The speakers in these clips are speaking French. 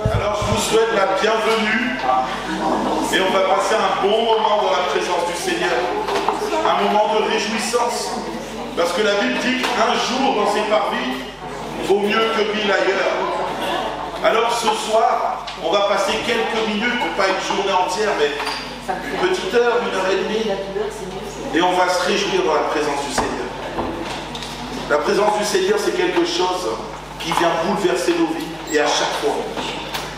Alors je vous souhaite la bienvenue et on va passer un bon moment dans la présence du Seigneur. Un moment de réjouissance. Parce que la Bible dit qu'un jour dans ses parvis vaut mieux que 1000 ailleurs. Alors ce soir, on va passer quelques minutes, pas une journée entière, mais une petite heure, 1h30. Et on va se réjouir dans la présence du Seigneur. La présence du Seigneur, c'est quelque chose qui vient bouleverser nos vies. Et à chaque fois.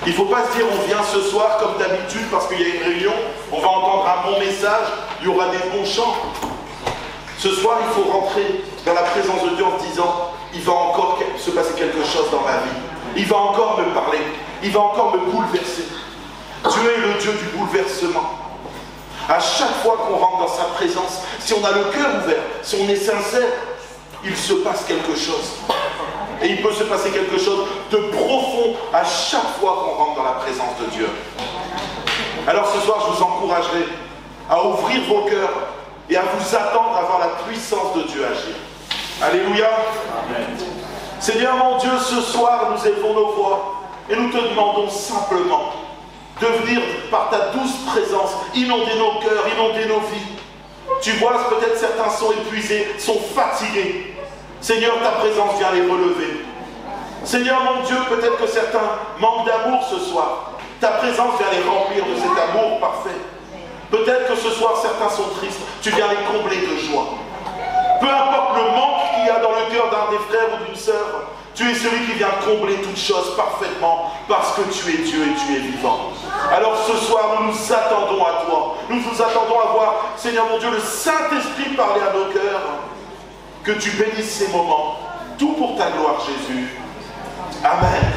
Il ne faut pas se dire on vient ce soir comme d'habitude parce qu'il y a une réunion, on va entendre un bon message, il y aura des bons chants. Ce soir, il faut rentrer dans la présence de Dieu en se disant il va encore se passer quelque chose dans ma vie. Il va encore me parler. Il va encore me bouleverser. Dieu est le Dieu du bouleversement. À chaque fois qu'on rentre dans sa présence, si on a le cœur ouvert, si on est sincère, il se passe quelque chose. Et il peut se passer quelque chose de profond à chaque fois qu'on rentre dans la présence de Dieu. Alors ce soir, je vous encouragerai à ouvrir vos cœurs et à vous attendre à voir la puissance de Dieu agir. Alléluia. Amen. Seigneur mon Dieu, ce soir, nous élevons nos voix et nous te demandons simplement de venir par ta douce présence inonder nos cœurs, inonder nos vies. Tu vois, peut-être certains sont épuisés, sont fatigués. Seigneur, ta présence vient les relever. Seigneur mon Dieu, peut-être que certains manquent d'amour ce soir. Ta présence vient les remplir de cet amour parfait. Peut-être que ce soir, certains sont tristes. Tu viens les combler de joie. Peu importe le manque qu'il y a dans le cœur d'un des frères ou d'une sœur, tu es celui qui vient combler toutes choses parfaitement parce que tu es Dieu et tu es vivant. Alors ce soir, nous nous attendons à toi. Nous nous attendons à voir, Seigneur mon Dieu, le Saint-Esprit parler à nos cœurs. Que tu bénisses ces moments. Tout pour ta gloire, Jésus. Amen.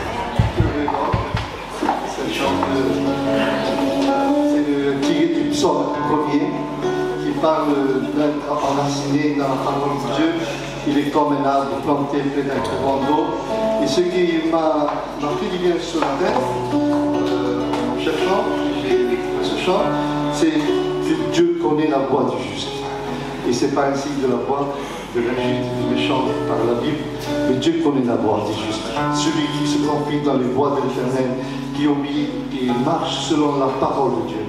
C'est le tiré du psaume premier qui parle d'être enraciné dans la parole de Dieu. Il est comme un arbre planté près d'un courant d'eau. Et ce qui m'a fait du bien ce matin, en cherchant ce chant, c'est que Dieu connaît la voie du juste. Et ce n'est pas un signe de la voie de l'injuste, du méchant par la Bible, mais Dieu connaît la voie du juste. Celui qui se confie dans les voies de l'Éternel, qui obéit et marche selon la parole de Dieu.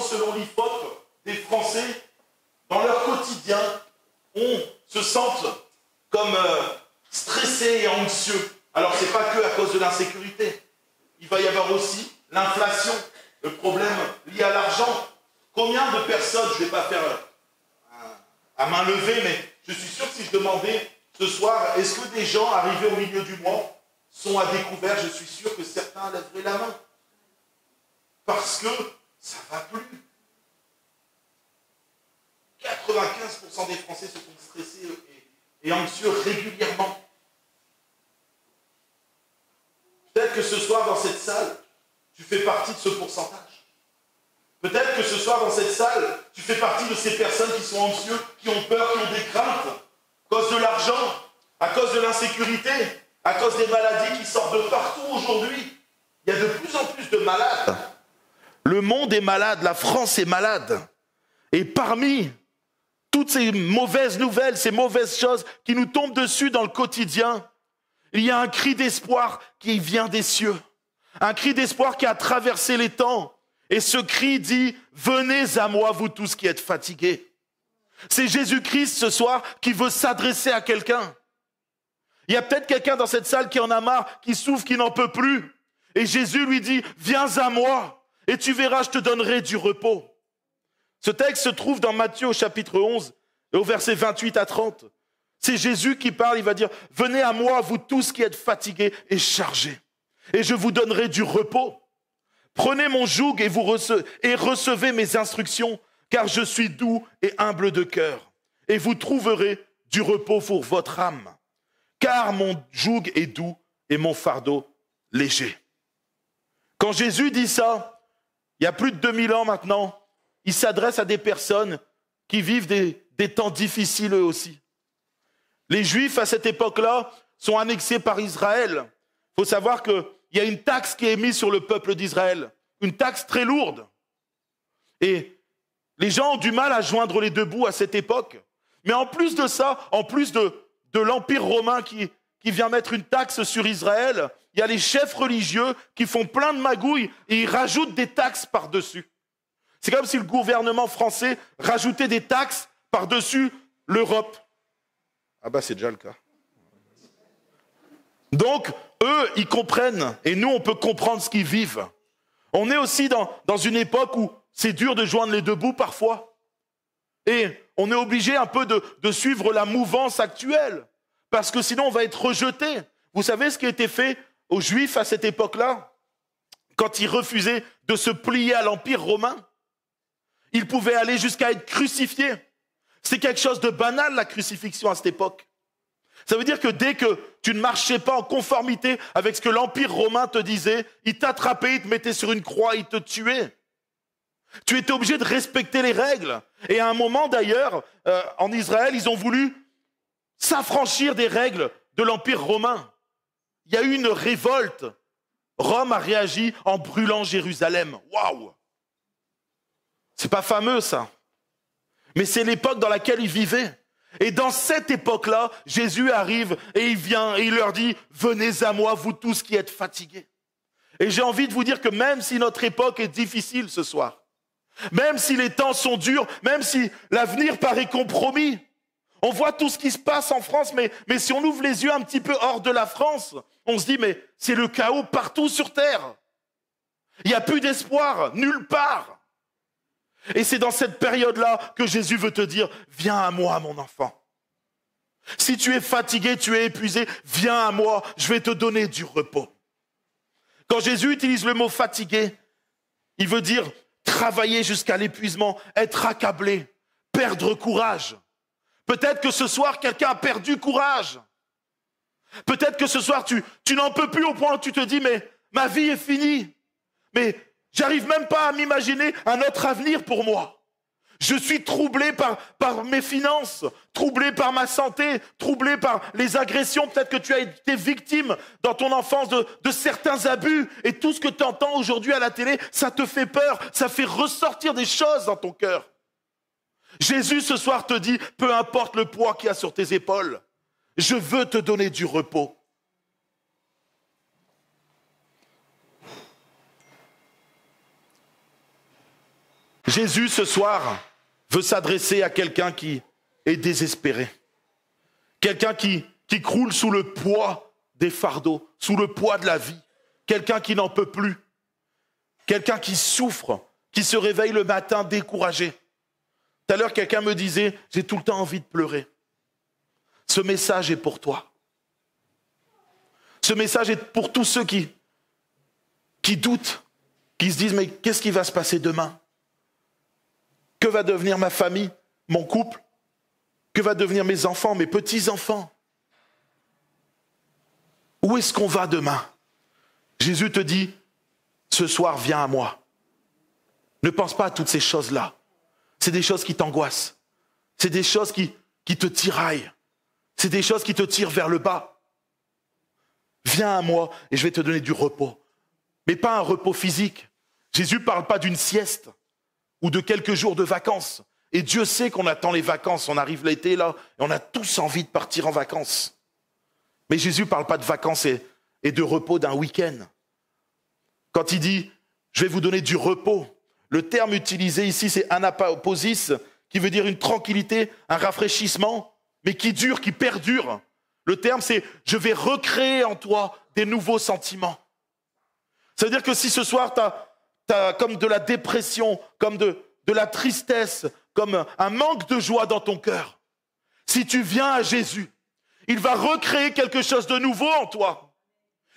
selon l'IFOP des Français, dans leur quotidien, se sentent comme stressés et anxieux. Alors ce n'est pas que à cause de l'insécurité. Il va y avoir aussi l'inflation, le problème lié à l'argent. Combien de personnes, je ne vais pas faire à main levée, mais je suis sûr que si je demandais ce soir, est-ce que des gens arrivés au milieu du mois sont à découvert, je suis sûr que certains lèveraient la main. Parce que ça ne va plus. 95% des Français se sont stressés et anxieux régulièrement. Peut-être que ce soir, dans cette salle, tu fais partie de ce pourcentage. Peut-être que ce soir, dans cette salle, tu fais partie de ces personnes qui sont anxieuses, qui ont peur, qui ont des craintes, à cause de l'argent, à cause de l'insécurité, à cause des maladies qui sortent de partout aujourd'hui. Il y a de plus en plus de malades. Le monde est malade, la France est malade. Et parmi toutes ces mauvaises nouvelles, ces mauvaises choses qui nous tombent dessus dans le quotidien, il y a un cri d'espoir qui vient des cieux. Un cri d'espoir qui a traversé les temps. Et ce cri dit, venez à moi, vous tous qui êtes fatigués. C'est Jésus-Christ ce soir qui veut s'adresser à quelqu'un. Il y a peut-être quelqu'un dans cette salle qui en a marre, qui souffre, qui n'en peut plus. Et Jésus lui dit, viens à moi, et tu verras, je te donnerai du repos. Ce texte se trouve dans Matthieu au chapitre 11, et au verset 28 à 30. C'est Jésus qui parle, il va dire, venez à moi, vous tous qui êtes fatigués et chargés, et je vous donnerai du repos. Prenez mon joug et recevez mes instructions, car je suis doux et humble de cœur, et vous trouverez du repos pour votre âme. Car mon joug est doux et mon fardeau léger. Quand Jésus dit ça, il y a plus de 2000 ans maintenant, il s'adresse à des personnes qui vivent des temps difficiles eux aussi. Les Juifs, à cette époque-là, sont annexés par Israël. Il faut savoir qu'il y a une taxe qui est mise sur le peuple d'Israël, une taxe très lourde. Et les gens ont du mal à joindre les deux bouts à cette époque. Mais en plus de ça, en plus de l'Empire romain qui vient mettre une taxe sur Israël, il y a les chefs religieux qui font plein de magouilles et ils rajoutent des taxes par-dessus. C'est comme si le gouvernement français rajoutait des taxes par-dessus l'Europe. Ah bah c'est déjà le cas. Donc, eux, ils comprennent, et nous, on peut comprendre ce qu'ils vivent. On est aussi dans une époque où c'est dur de joindre les deux bouts parfois. Et on est obligé un peu de suivre la mouvance actuelle, parce que sinon on va être rejeté. Vous savez ce qui a été fait aux Juifs à cette époque-là? Quand ils refusaient de se plier à l'Empire romain, ils pouvaient aller jusqu'à être crucifiés. C'est quelque chose de banal, la crucifixion à cette époque. Ça veut dire que dès que tu ne marchais pas en conformité avec ce que l'Empire romain te disait, ils t'attrapaient, ils te mettaient sur une croix, ils te tuaient. Tu étais obligé de respecter les règles. Et à un moment d'ailleurs, en Israël, ils ont voulu s'affranchir des règles de l'Empire romain. Il y a eu une révolte. Rome a réagi en brûlant Jérusalem. Waouh! C'est pas fameux ça. Mais c'est l'époque dans laquelle ils vivaient. Et dans cette époque-là, Jésus arrive et il vient et il leur dit « Venez à moi, vous tous qui êtes fatigués. » Et j'ai envie de vous dire que même si notre époque est difficile ce soir, même si les temps sont durs, même si l'avenir paraît compromis, on voit tout ce qui se passe en France, mais si on ouvre les yeux un petit peu hors de la France, on se dit mais c'est le chaos partout sur Terre. Il n'y a plus d'espoir, nulle part. Et c'est dans cette période-là que Jésus veut te dire, viens à moi mon enfant. Si tu es fatigué, tu es épuisé, viens à moi, je vais te donner du repos. Quand Jésus utilise le mot fatigué, il veut dire travailler jusqu'à l'épuisement, être accablé, perdre courage. Peut-être que ce soir, quelqu'un a perdu courage. Peut-être que ce soir, tu n'en peux plus au point où tu te dis, mais ma vie est finie. Mais j'arrive même pas à m'imaginer un autre avenir pour moi. Je suis troublé par mes finances, troublé par ma santé, troublé par les agressions. Peut-être que tu as été victime dans ton enfance de certains abus. Et tout ce que tu entends aujourd'hui à la télé, ça te fait peur, ça fait ressortir des choses dans ton cœur. Jésus ce soir te dit, peu importe le poids qu'il y a sur tes épaules, je veux te donner du repos. Jésus, ce soir, veut s'adresser à quelqu'un qui est désespéré. Quelqu'un qui croule sous le poids des fardeaux, sous le poids de la vie. Quelqu'un qui n'en peut plus. Quelqu'un qui souffre, qui se réveille le matin découragé. Tout à l'heure, quelqu'un me disait, j'ai tout le temps envie de pleurer. Ce message est pour toi. Ce message est pour tous ceux qui doutent, qui se disent, mais qu'est-ce qui va se passer demain? Que va devenir ma famille, mon couple? Que va devenir mes enfants, mes petits-enfants? Où est-ce qu'on va demain? Jésus te dit, ce soir, viens à moi. Ne pense pas à toutes ces choses-là. C'est des choses qui t'angoissent. C'est des choses qui te tiraillent. C'est des choses qui te tirent vers le bas. Viens à moi et je vais te donner du repos. Mais pas un repos physique. Jésus ne parle pas d'une sieste ou de quelques jours de vacances. Et Dieu sait qu'on attend les vacances. On arrive l'été là et on a tous envie de partir en vacances. Mais Jésus ne parle pas de vacances et de repos d'un week-end. Quand il dit « je vais vous donner du repos », le terme utilisé ici c'est anapaposis, qui veut dire une tranquillité, un rafraîchissement, mais qui dure, qui perdure. Le terme c'est « je vais recréer en toi des nouveaux sentiments ». Ça veut dire que si ce soir tu as comme de la dépression, comme de la tristesse, comme un manque de joie dans ton cœur, si tu viens à Jésus, il va recréer quelque chose de nouveau en toi.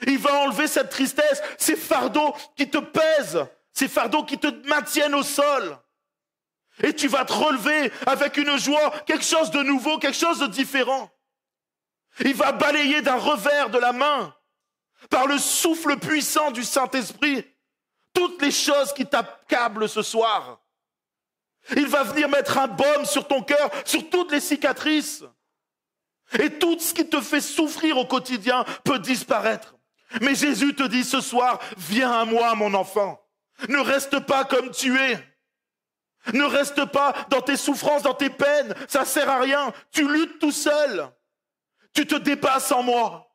Il va enlever cette tristesse, ces fardeaux qui te pèsent, ces fardeaux qui te maintiennent au sol. Et tu vas te relever avec une joie, quelque chose de nouveau, quelque chose de différent. Il va balayer d'un revers de la main, par le souffle puissant du Saint-Esprit, toutes les choses qui t'accablent ce soir. Il va venir mettre un baume sur ton cœur, sur toutes les cicatrices. Et tout ce qui te fait souffrir au quotidien peut disparaître. Mais Jésus te dit ce soir, viens à moi mon enfant. Ne reste pas comme tu es. Ne reste pas dans tes souffrances, dans tes peines. Ça sert à rien. Tu luttes tout seul. Tu te dépasses en moi.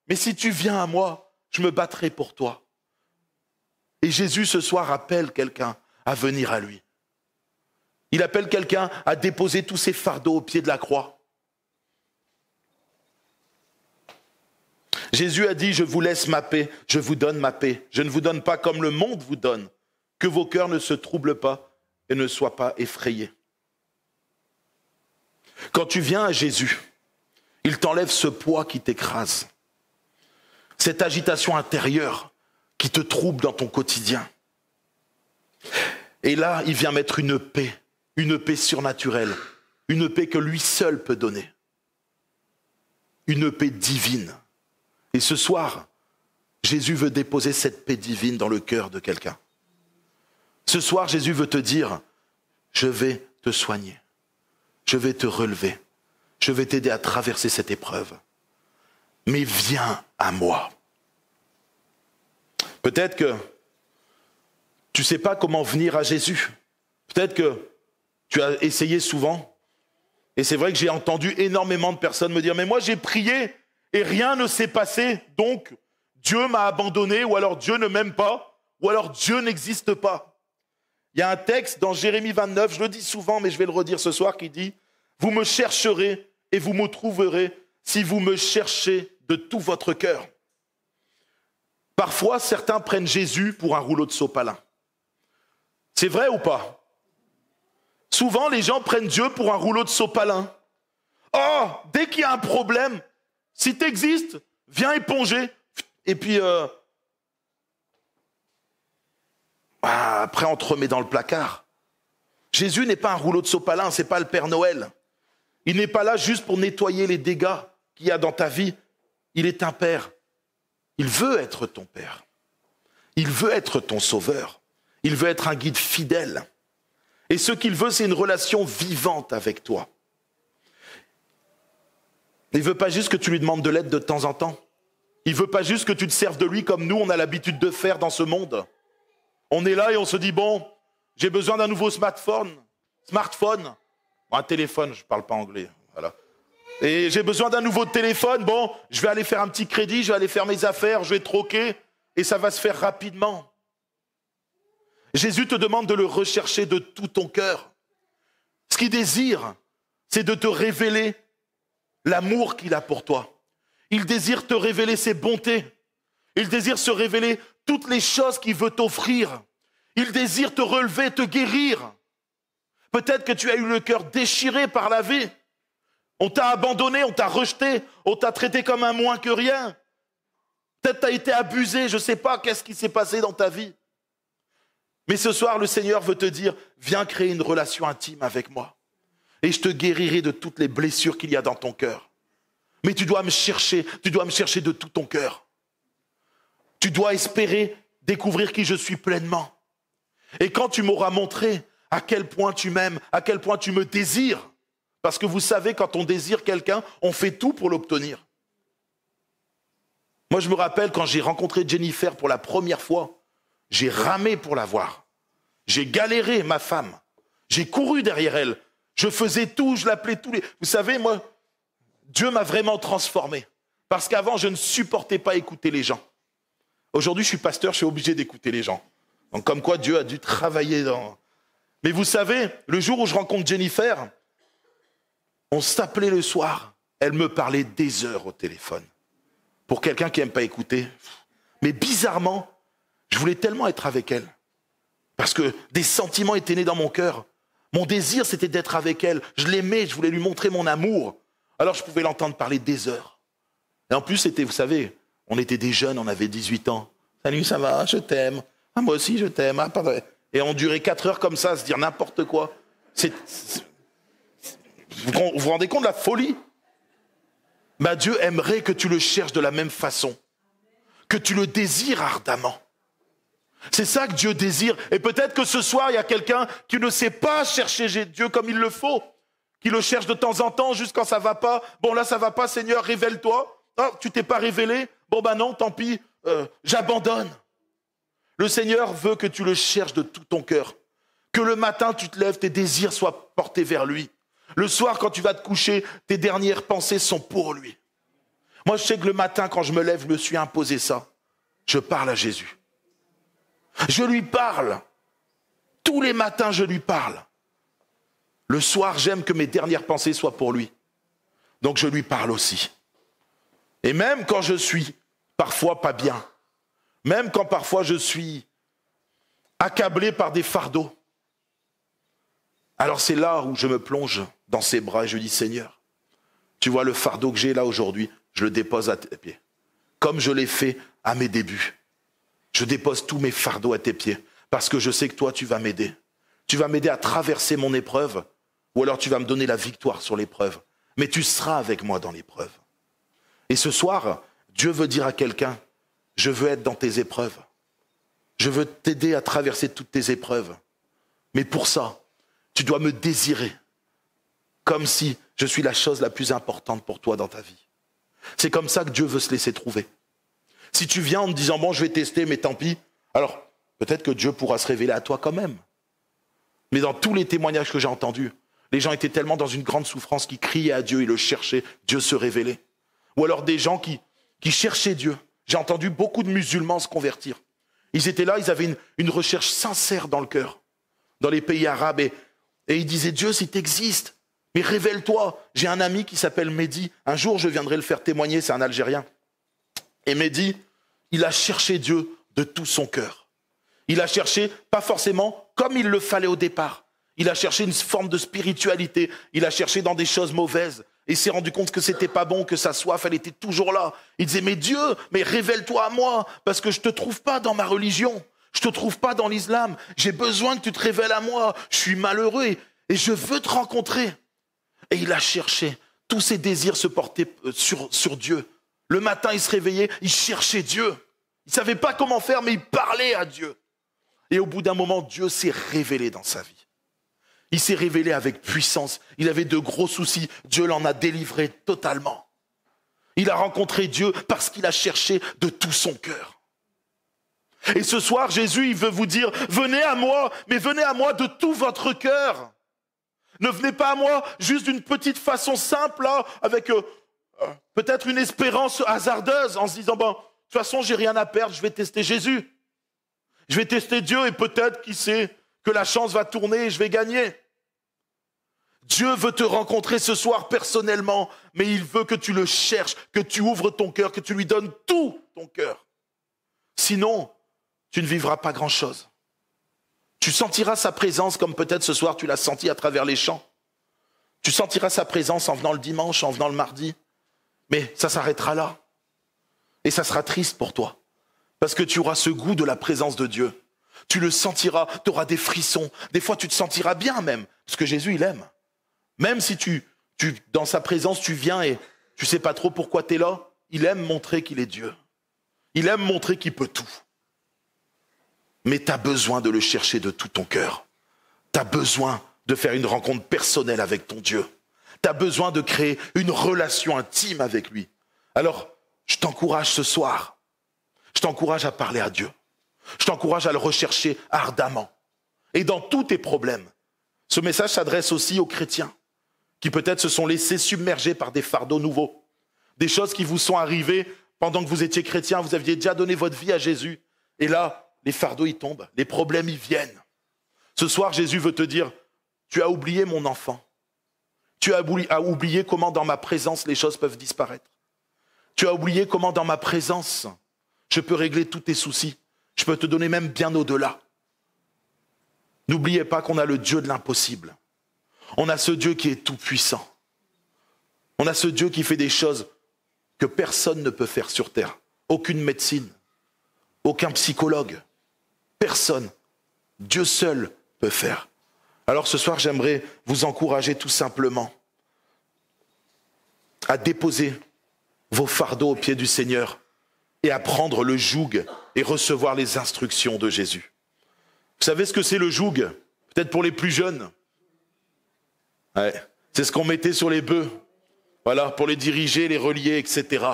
Mais si tu viens à moi, je me battrai pour toi. Et Jésus ce soir appelle quelqu'un à venir à lui. Il appelle quelqu'un à déposer tous ses fardeaux au pied de la croix. Jésus a dit, je vous laisse ma paix, je vous donne ma paix. Je ne vous donne pas comme le monde vous donne. Que vos cœurs ne se troublent pas et ne soient pas effrayés. Quand tu viens à Jésus, il t'enlève ce poids qui t'écrase. Cette agitation intérieure qui te trouble dans ton quotidien. Et là, il vient mettre une paix surnaturelle, une paix que lui seul peut donner. Une paix divine. Et ce soir, Jésus veut déposer cette paix divine dans le cœur de quelqu'un. Ce soir, Jésus veut te dire, je vais te soigner, je vais te relever, je vais t'aider à traverser cette épreuve. Mais viens à moi. Peut-être que tu ne sais pas comment venir à Jésus. Peut-être que tu as essayé souvent. Et c'est vrai que j'ai entendu énormément de personnes me dire, mais moi j'ai prié et rien ne s'est passé, donc Dieu m'a abandonné, ou alors Dieu ne m'aime pas, ou alors Dieu n'existe pas. Il y a un texte dans Jérémie 29, je le dis souvent, mais je vais le redire ce soir, qui dit « Vous me chercherez et vous me trouverez si vous me cherchez de tout votre cœur. » Parfois, certains prennent Jésus pour un rouleau de sopalin. C'est vrai ou pas? Souvent, les gens prennent Dieu pour un rouleau de sopalin. Oh, dès qu'il y a un problème, si tu existes, viens éponger. Et puis, après, on te remet dans le placard. Jésus n'est pas un rouleau de sopalin, c'est pas le Père Noël. Il n'est pas là juste pour nettoyer les dégâts qu'il y a dans ta vie. Il est un Père. Il veut être ton Père. Il veut être ton Sauveur. Il veut être un guide fidèle. Et ce qu'il veut, c'est une relation vivante avec toi. Il ne veut pas juste que tu lui demandes de l'aide de temps en temps. Il ne veut pas juste que tu te serves de lui comme nous, on a l'habitude de faire dans ce monde. On est là et on se dit, bon, j'ai besoin d'un nouveau smartphone. Un téléphone, je ne parle pas anglais. Voilà. Et j'ai besoin d'un nouveau téléphone. Bon, je vais aller faire un petit crédit, je vais aller faire mes affaires, je vais troquer et ça va se faire rapidement. Jésus te demande de le rechercher de tout ton cœur. Ce qu'il désire, c'est de te révéler l'amour qu'il a pour toi. Il désire te révéler ses bontés. Il désire se révéler toutes les choses qu'il veut t'offrir. Il désire te relever, te guérir. Peut-être que tu as eu le cœur déchiré par la vie. On t'a abandonné, on t'a rejeté, on t'a traité comme un moins que rien. Peut-être tu as été abusé, je ne sais pas qu'est-ce qui s'est passé dans ta vie. Mais ce soir, le Seigneur veut te dire, viens créer une relation intime avec moi. Et je te guérirai de toutes les blessures qu'il y a dans ton cœur. Mais tu dois me chercher de tout ton cœur. Tu dois espérer découvrir qui je suis pleinement. Et quand tu m'auras montré à quel point tu m'aimes, à quel point tu me désires, parce que vous savez, quand on désire quelqu'un, on fait tout pour l'obtenir. Moi, je me rappelle quand j'ai rencontré Jennifer pour la première fois, j'ai ramé pour la voir. J'ai galéré, ma femme. J'ai couru derrière elle. Je faisais tout, je l'appelais tous les... Vous savez, moi, Dieu m'a vraiment transformé. Parce qu'avant, je ne supportais pas écouter les gens. Aujourd'hui, je suis pasteur, je suis obligé d'écouter les gens. Donc, comme quoi, Dieu a dû travailler dans... Mais vous savez, le jour où je rencontre Jennifer, on s'appelait le soir. Elle me parlait des heures au téléphone. Pour quelqu'un qui n'aime pas écouter. Mais bizarrement, je voulais tellement être avec elle. Parce que des sentiments étaient nés dans mon cœur. Mon désir, c'était d'être avec elle. Je l'aimais, je voulais lui montrer mon amour. Alors je pouvais l'entendre parler des heures. Et en plus, c'était, vous savez, on était des jeunes, on avait 18 ans. Salut, ça va, je t'aime. Ah, moi aussi, je t'aime. Ah, pardon. Et on durait 4 heures comme ça, à se dire n'importe quoi. Vous vous rendez compte de la folie? Bah, Dieu aimerait que tu le cherches de la même façon. Que tu le désires ardemment. C'est ça que Dieu désire. Et peut-être que ce soir, il y a quelqu'un qui ne sait pas chercher Dieu comme il le faut. Qui le cherche de temps en temps, juste quand ça va pas. Bon, là, ça va pas, Seigneur, révèle-toi. Oh, tu t'es pas révélé? Bon, ben non, tant pis, j'abandonne. Le Seigneur veut que tu le cherches de tout ton cœur. Que le matin, tu te lèves, tes désirs soient portés vers lui. Le soir, quand tu vas te coucher, tes dernières pensées sont pour lui. Moi, je sais que le matin, quand je me lève, je me suis imposé ça. Je parle à Jésus. Je lui parle. Tous les matins, je lui parle. Le soir, j'aime que mes dernières pensées soient pour lui. Donc, je lui parle aussi. Et même quand je suis parfois pas bien, même quand parfois je suis accablé par des fardeaux, alors c'est là où je me plonge dans ses bras et je dis, Seigneur, tu vois le fardeau que j'ai là aujourd'hui, je le dépose à tes pieds. Comme je l'ai fait à mes débuts. Je dépose tous mes fardeaux à tes pieds parce que je sais que toi, tu vas m'aider. Tu vas m'aider à traverser mon épreuve ou alors tu vas me donner la victoire sur l'épreuve. Mais tu seras avec moi dans l'épreuve. Et ce soir, Dieu veut dire à quelqu'un, je veux être dans tes épreuves. Je veux t'aider à traverser toutes tes épreuves. Mais pour ça, tu dois me désirer comme si je suis la chose la plus importante pour toi dans ta vie. C'est comme ça que Dieu veut se laisser trouver. Si tu viens en me disant, bon, je vais tester, mais tant pis, alors peut-être que Dieu pourra se révéler à toi quand même. Mais dans tous les témoignages que j'ai entendus, les gens étaient tellement dans une grande souffrance qu'ils criaient à Dieu, ils le cherchaient, Dieu se révélait. Ou alors des gens qui cherchaient Dieu. J'ai entendu beaucoup de musulmans se convertir. Ils étaient là, ils avaient une recherche sincère dans le cœur, dans les pays arabes, et ils disaient, Dieu, si tu existes, mais révèle-toi. J'ai un ami qui s'appelle Mehdi, un jour je viendrai le faire témoigner, c'est un Algérien. Et Mehdi, il a cherché Dieu de tout son cœur. Il a cherché, pas forcément comme il le fallait au départ. Il a cherché une forme de spiritualité. Il a cherché dans des choses mauvaises. Et il s'est rendu compte que c'était pas bon, que sa soif, elle était toujours là. Il disait, mais Dieu, mais révèle-toi à moi, parce que je te trouve pas dans ma religion. Je te trouve pas dans l'islam. J'ai besoin que tu te révèles à moi. Je suis malheureux et je veux te rencontrer. Et il a cherché. Tous ses désirs se portaient sur Dieu. Le matin, il se réveillait, il cherchait Dieu. Il ne savait pas comment faire, mais il parlait à Dieu. Et au bout d'un moment, Dieu s'est révélé dans sa vie. Il s'est révélé avec puissance. Il avait de gros soucis. Dieu l'en a délivré totalement. Il a rencontré Dieu parce qu'il a cherché de tout son cœur. Et ce soir, Jésus, il veut vous dire, venez à moi, mais venez à moi de tout votre cœur. Ne venez pas à moi juste d'une petite façon simple, là, avec peut-être une espérance hasardeuse, en se disant, bon, de toute façon, j'ai rien à perdre, je vais tester Jésus. Je vais tester Dieu et peut-être, qui sait, que la chance va tourner et je vais gagner. Dieu veut te rencontrer ce soir personnellement, mais il veut que tu le cherches, que tu ouvres ton cœur, que tu lui donnes tout ton cœur. Sinon, tu ne vivras pas grand-chose. Tu sentiras sa présence comme peut-être ce soir tu l'as senti à travers les chants. Tu sentiras sa présence en venant le dimanche, en venant le mardi. Mais ça s'arrêtera là. Et ça sera triste pour toi. Parce que tu auras ce goût de la présence de Dieu. Tu le sentiras, tu auras des frissons. Des fois, tu te sentiras bien même. Parce que Jésus, il aime. Même si dans sa présence, tu viens et tu ne sais pas trop pourquoi tu es là, il aime montrer qu'il est Dieu. Il aime montrer qu'il peut tout. Mais tu as besoin de le chercher de tout ton cœur. Tu as besoin de faire une rencontre personnelle avec ton Dieu. Tu as besoin de créer une relation intime avec lui. Alors, je t'encourage ce soir. Je t'encourage à parler à Dieu. Je t'encourage à le rechercher ardemment. Et dans tous tes problèmes. Ce message s'adresse aussi aux chrétiens qui peut-être se sont laissés submerger par des fardeaux nouveaux. Des choses qui vous sont arrivées pendant que vous étiez chrétien, vous aviez déjà donné votre vie à Jésus. Et là, les fardeaux y tombent, les problèmes y viennent. Ce soir, Jésus veut te dire, tu as oublié mon enfant. Tu as oublié comment dans ma présence les choses peuvent disparaître. Tu as oublié comment dans ma présence, je peux régler tous tes soucis. Je peux te donner même bien au-delà. N'oubliez pas qu'on a le Dieu de l'impossible. On a ce Dieu qui est tout-puissant. On a ce Dieu qui fait des choses que personne ne peut faire sur terre. Aucune médecine, aucun psychologue, personne. Dieu seul peut faire. Alors ce soir, j'aimerais vous encourager tout simplement à déposer vos fardeaux aux pieds du Seigneur et à prendre le joug et recevoir les instructions de Jésus. Vous savez ce que c'est le joug? Peut-être pour les plus jeunes. Ouais, c'est ce qu'on mettait sur les bœufs, voilà, pour les diriger, les relier, etc.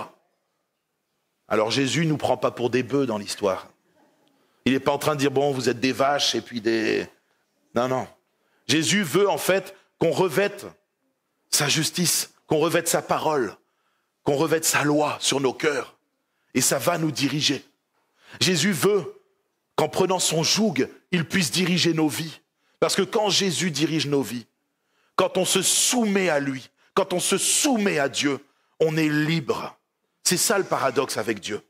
Alors Jésus ne nous prend pas pour des bœufs dans l'histoire. Il n'est pas en train de dire, bon, vous êtes des vaches et puis des... Non, non. Jésus veut en fait qu'on revête sa justice, qu'on revête sa parole, qu'on revête sa loi sur nos cœurs. Et ça va nous diriger. Jésus veut qu'en prenant son joug, il puisse diriger nos vies. Parce que quand Jésus dirige nos vies, quand on se soumet à lui, quand on se soumet à Dieu, on est libre. C'est ça le paradoxe avec Dieu.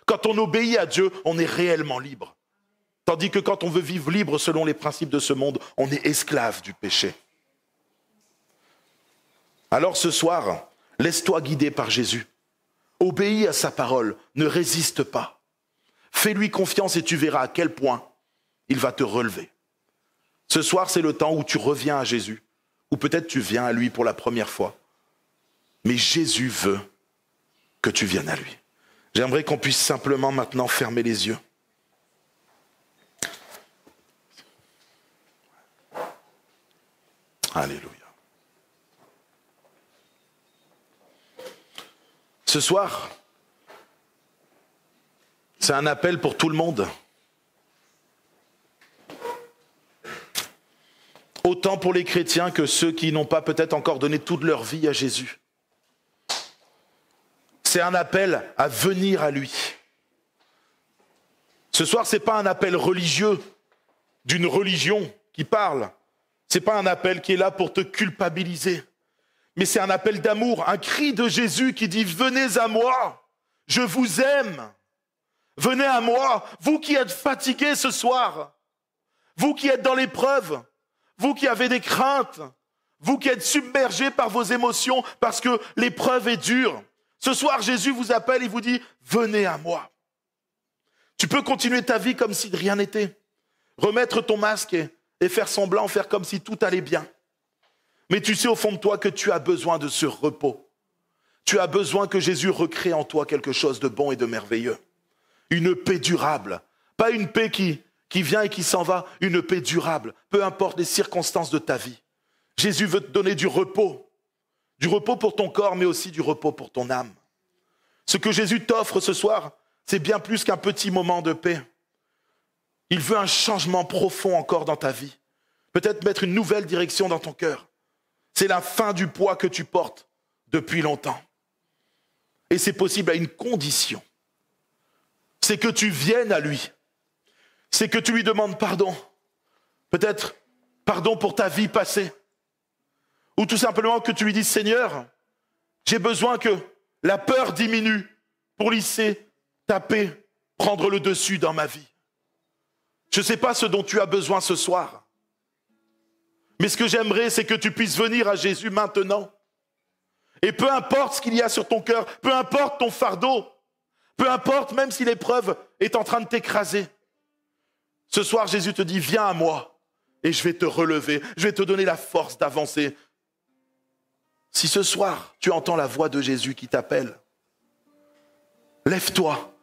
Quand on obéit à Dieu, on est réellement libre. Tandis que quand on veut vivre libre selon les principes de ce monde, on est esclave du péché. Alors ce soir, laisse-toi guider par Jésus. Obéis à sa parole, ne résiste pas. Fais-lui confiance et tu verras à quel point il va te relever. Ce soir, c'est le temps où tu reviens à Jésus. Ou peut-être tu viens à lui pour la première fois. Mais Jésus veut que tu viennes à lui. J'aimerais qu'on puisse simplement maintenant fermer les yeux. Alléluia. Ce soir, c'est un appel pour tout le monde. Autant pour les chrétiens que ceux qui n'ont pas peut-être encore donné toute leur vie à Jésus. C'est un appel à venir à lui. Ce soir, ce n'est pas un appel religieux d'une religion qui parle. Ce n'est pas un appel qui est là pour te culpabiliser. Mais c'est un appel d'amour, un cri de Jésus qui dit « Venez à moi, je vous aime. Venez à moi, vous qui êtes fatigués ce soir, vous qui êtes dans l'épreuve, vous qui avez des craintes, vous qui êtes submergés par vos émotions parce que l'épreuve est dure. Ce soir, Jésus vous appelle et vous dit « Venez à moi. » Tu peux continuer ta vie comme si de rien n'était. Remettre ton masque et faire semblant, faire comme si tout allait bien. Mais tu sais au fond de toi que tu as besoin de ce repos. Tu as besoin que Jésus recrée en toi quelque chose de bon et de merveilleux. Une paix durable. Pas une paix qui vient et qui s'en va, une paix durable. Peu importe les circonstances de ta vie. Jésus veut te donner du repos. Du repos pour ton corps, mais aussi du repos pour ton âme. Ce que Jésus t'offre ce soir, c'est bien plus qu'un petit moment de paix. Il veut un changement profond encore dans ta vie. Peut-être mettre une nouvelle direction dans ton cœur. C'est la fin du poids que tu portes depuis longtemps. Et c'est possible à une condition. C'est que tu viennes à lui. c'est que tu lui demandes pardon. Peut-être pardon pour ta vie passée. Ou tout simplement que tu lui dises, Seigneur, j'ai besoin que la peur diminue pour laisser ta paix prendre le dessus dans ma vie. Je ne sais pas ce dont tu as besoin ce soir. Mais ce que j'aimerais, c'est que tu puisses venir à Jésus maintenant. Et peu importe ce qu'il y a sur ton cœur, peu importe ton fardeau, peu importe même si l'épreuve est en train de t'écraser. Ce soir, Jésus te dit, viens à moi et je vais te relever, je vais te donner la force d'avancer. Si ce soir, tu entends la voix de Jésus qui t'appelle, lève-toi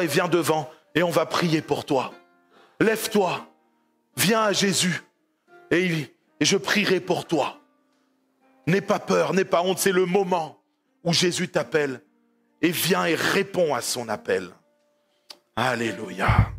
et viens devant et on va prier pour toi. Lève-toi, viens à Jésus et je prierai pour toi. N'aie pas peur, n'aie pas honte, c'est le moment où Jésus t'appelle et viens et réponds à son appel. Alléluia.